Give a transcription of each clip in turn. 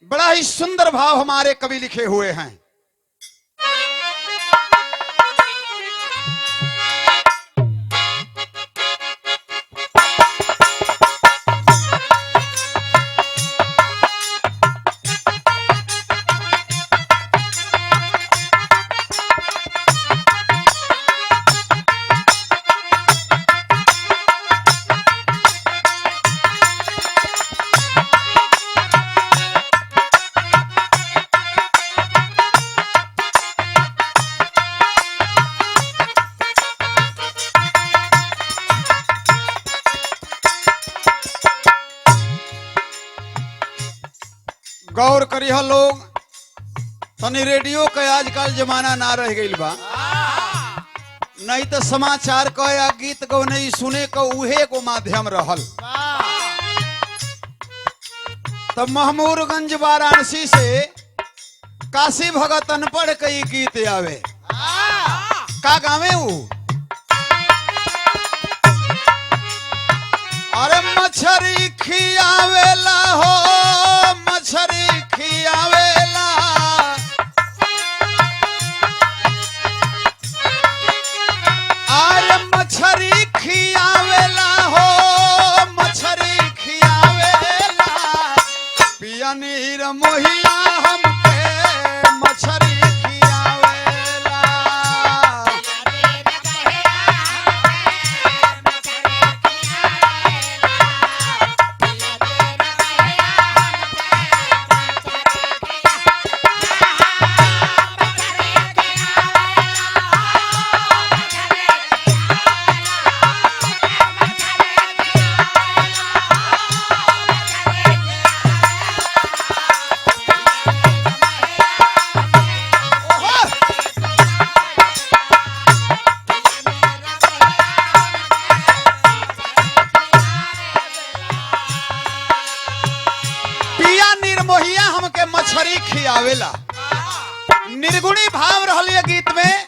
बड़ा ही सुंदर भाव हमारे कवि लिखे हुए हैं। गौर करिह लोग, तनी रेडियो का आजकल जमाना ना रह गइल बा, नहीं तो समाचार का या गीत को नहीं सुने को उहे को माध्यम रहल। तब महमूरगंज वाराणसी से काशी भगतन पढ़ कई गीत आवे का गावे ऊ। अरे मछरी खियावेला हो, मछरी खियावेला, अरे मछरी खियावेला हो, मछरी खियावेला, पिया नीर मोहिया हमके मछरी खियावेला। निर्मोहिया हमके मछरी खियावेला, निर्गुणी भाव रहल ये गीत में,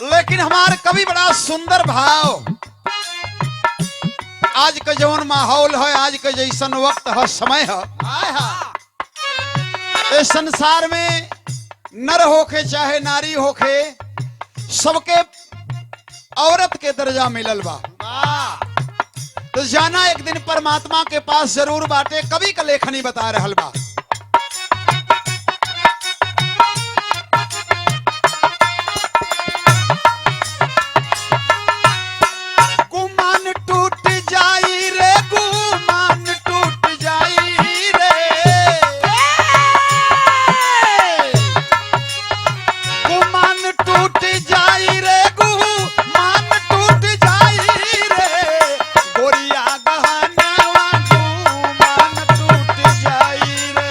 लेकिन हमार कवि बड़ा सुंदर भाव। आज का जवन माहौल है, आज का जैसन वक्त है, समय है, इस संसार में नर होके चाहे नारी होके, सबके औरत के दर्जा मिलल बा। तो जाना एक दिन परमात्मा के पास जरूर बाटे, कवि का लेखनी बता रहल बा। गुमान टूट जाई रे, गुमान टूट जाई रे, गुमान टूट जाई रे, गुमान टूट जाई रे, गोरिया गहनवा गुमान टूट जाई रे।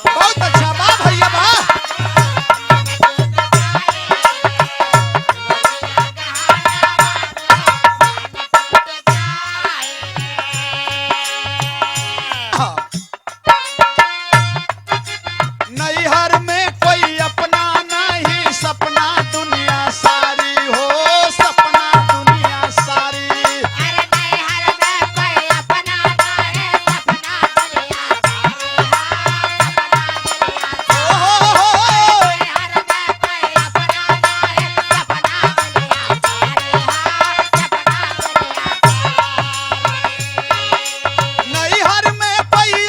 बहुत अच्छा बा भैया बा। हाँ। नैहर में कोई अपना नहीं, सपना दुनिया सारी हो, सपना दुनिया सारी। नैहर में कोई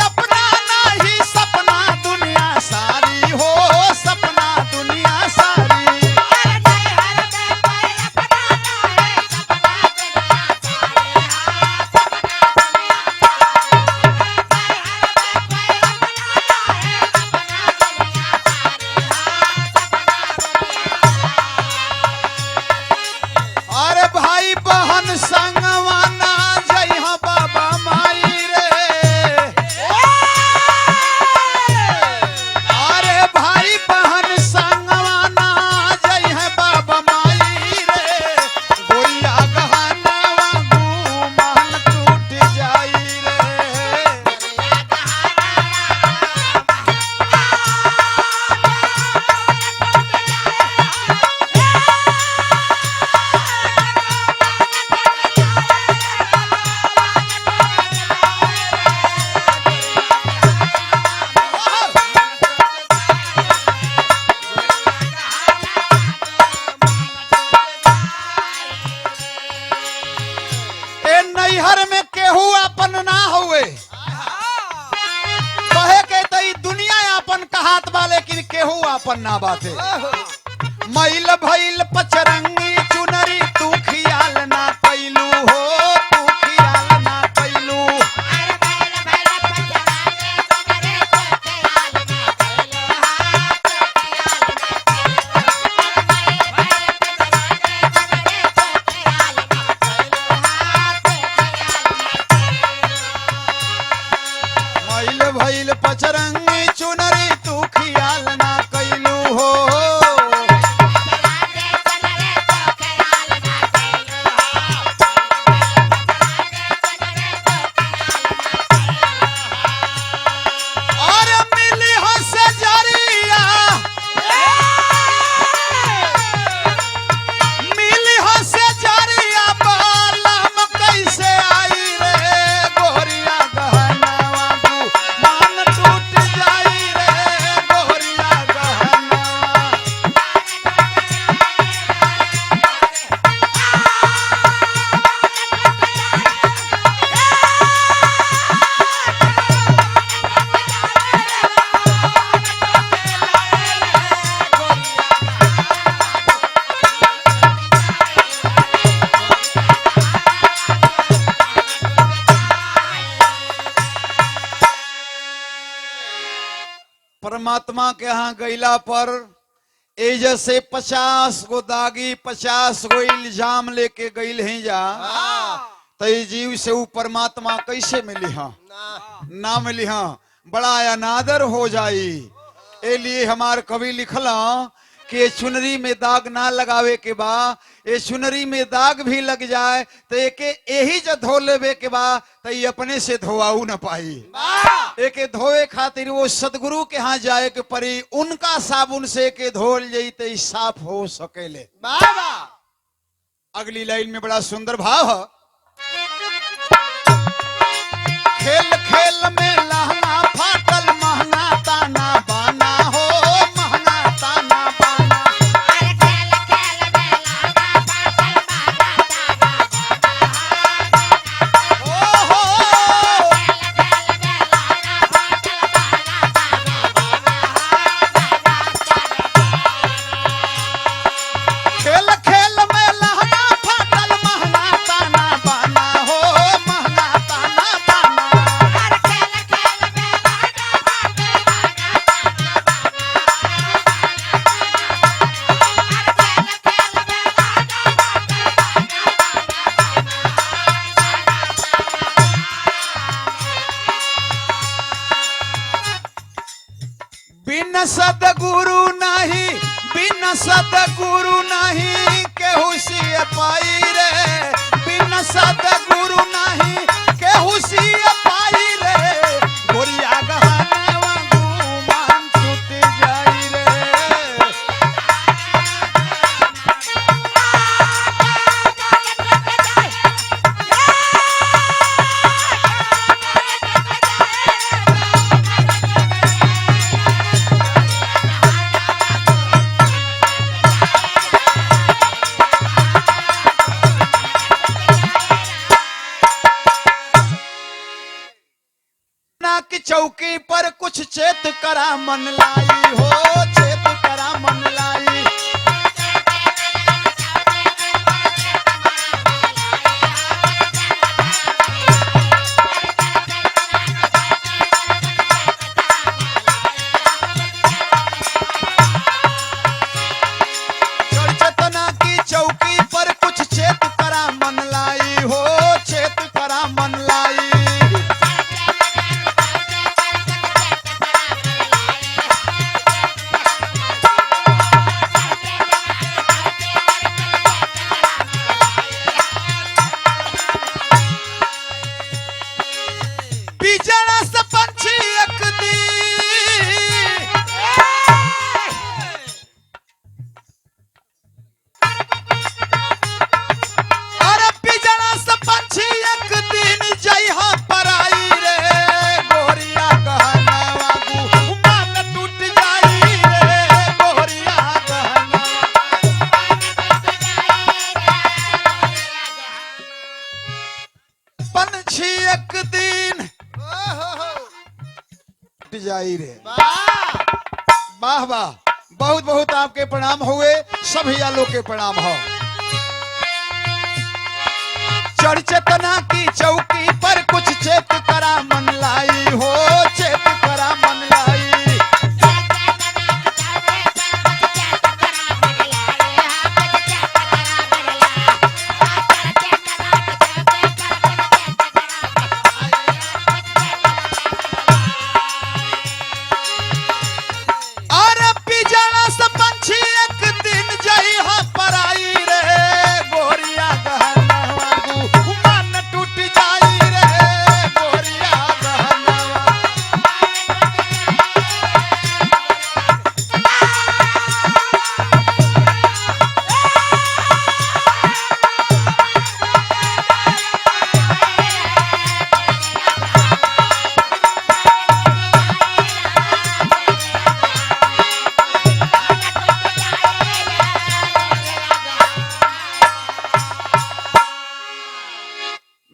कहात बा लेकिन केहू आपन ना बाते। मैल भइल पचरंगी चुनरी तू खियाल ना कैलू हो, तू खियाल ना कैलू। मैल भइल पचरंगी चुनरी तू खियाल ना कैलू हो। और मिली हो से जरिया, मिली हो से जरिया बालम कैसे आई रे गोरिया गहनवा तू मान टूट जाई रे गोरिया गहनवा। परमात्मा के यहाँ गईला पर एज से 50 गो दागी 50 गो इल्जाम लेके गईल हैं जा, तो ये जीव से वो परमात्मा कैसे मिली हाँ ना मिली हाँ, बड़ा अनादर हो जाई। ए लिए हमार कवि लिखला कि ये चुनरी में दाग ना लगावे के बा, ये चुनरी में दाग भी लग जाए तो एके यही जो धो लेवे के बा तो ये अपने से धोआऊ न पाई। एके धोए खातिर वो सदगुरु के यहाँ जाए के परी, उनका साबुन से के धोल जाई तो ई साफ हो सकेले। अगली लाइन में बड़ा सुंदर भाव है। खेल खेल में लहंगा फाटल महंगा ताना बाना हो, महंगा ताना बाना। खेल खेल में लहंगा फाटल महंगा ताना बाना हो, महंगा ताना बाना। बिन सदगुरु नहीं, बिन सदगुरु नहीं केहू सिय पाई रे, बिन सदगुरु नहीं केहू सिय पाई रे। गोरिया गहनवा गुमान टूट जाई रे। ना की चौकी पर कुछ चेत करा मन लाई हो, चेत करा मन लाई। चेतना की चौकी पर कुछ चेत करा मन लाई हो, चेत करा मन लाई। बिजड़ा से पंछी एक दिन, अरे बिजड़ा से पंछी एक दिन जइहा पराई रे। गोरिया गहनवा गुमान टूट जाई रे, गोरिया गहनवा। पंछी एक दिन टूट जाई रे। वाह वाह, बहुत बहुत आपके प्रणाम हुए, सभी आलोक के प्रणाम हो। चढ़ चेतना की चौकी पर कुछ चेत करा मन लाई हो, चेत करा मन लाई।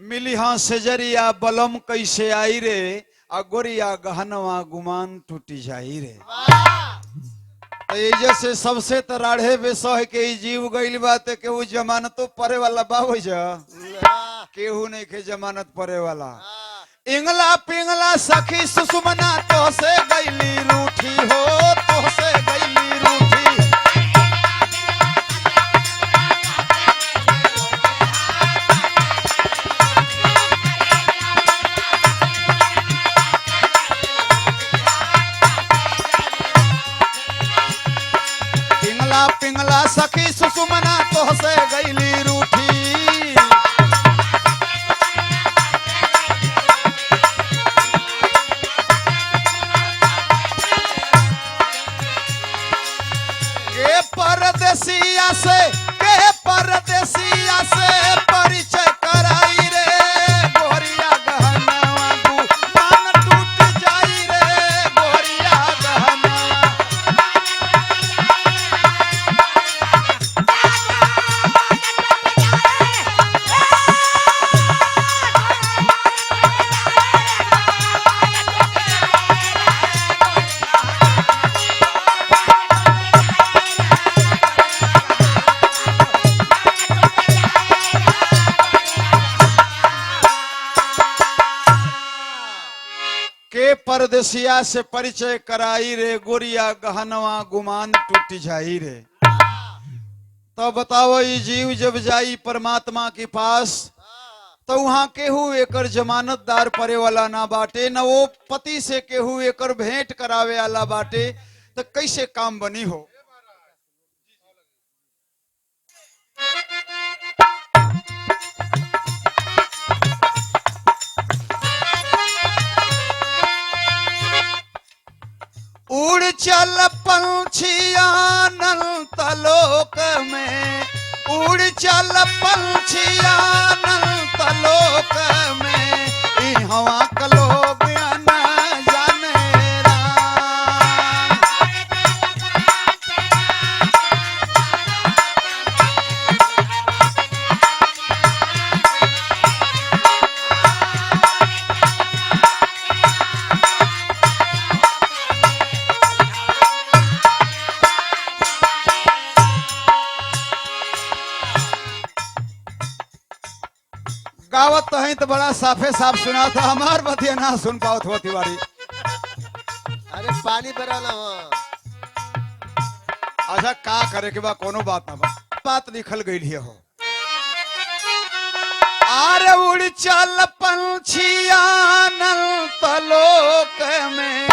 मिलिहा सेजरिया बलम कैसे आई रे, अगोरिया गहनवा गुमान टूटी जाई रे। तो से सबसे तराढ़े बेसह के जीव गईल बात केहू जमानतो परे वाला बाबू केहू नहीं के जमानत परे वाला। इंगला पिंगला सखी सुषुमना तो से गईली रूठी हो, तो से गईली रूठी। पिंगला सखी सुषुमना तो से गईली रूठी। के परदेसिया से परिचय कराई रे, गोरिया गहनवा गुमान टूट जाई रे, गोरिया गहनवा। के परदेसिया से परिचय कराई रे, गोरिया गहनवा गुमान टूट जाई रे। तो बताओ ये जीव जब जाई परमात्मा के पास तो वहां केहू एकर जमानतदार परे वाला ना बाटे, न वो पति से केहू एकर भेंट करावे वाला बाटे, तो कैसे काम बनी हो। उड़ चल पंछिया अनंत लोक में, उड़ चल पंछिया अनंत लोक में, ई हवा का लोग न जाने राम। गावत तो है तो बड़ा साफे साफ सुना था, हमार बतिया ना सुन पाओ थो तिवारी। अरे पानी भरा ना हो। अच्छा का करे के बा, कोनो बात ना बा, बात लिखल गई हो। आरे उड़ चल पंछिया अनंत लोक में,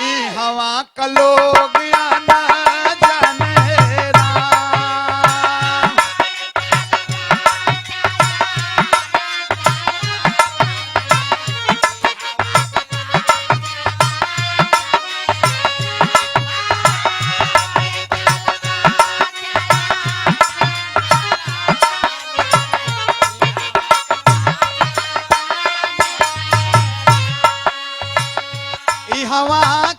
ई हवा का लोग न जाने राम। हवा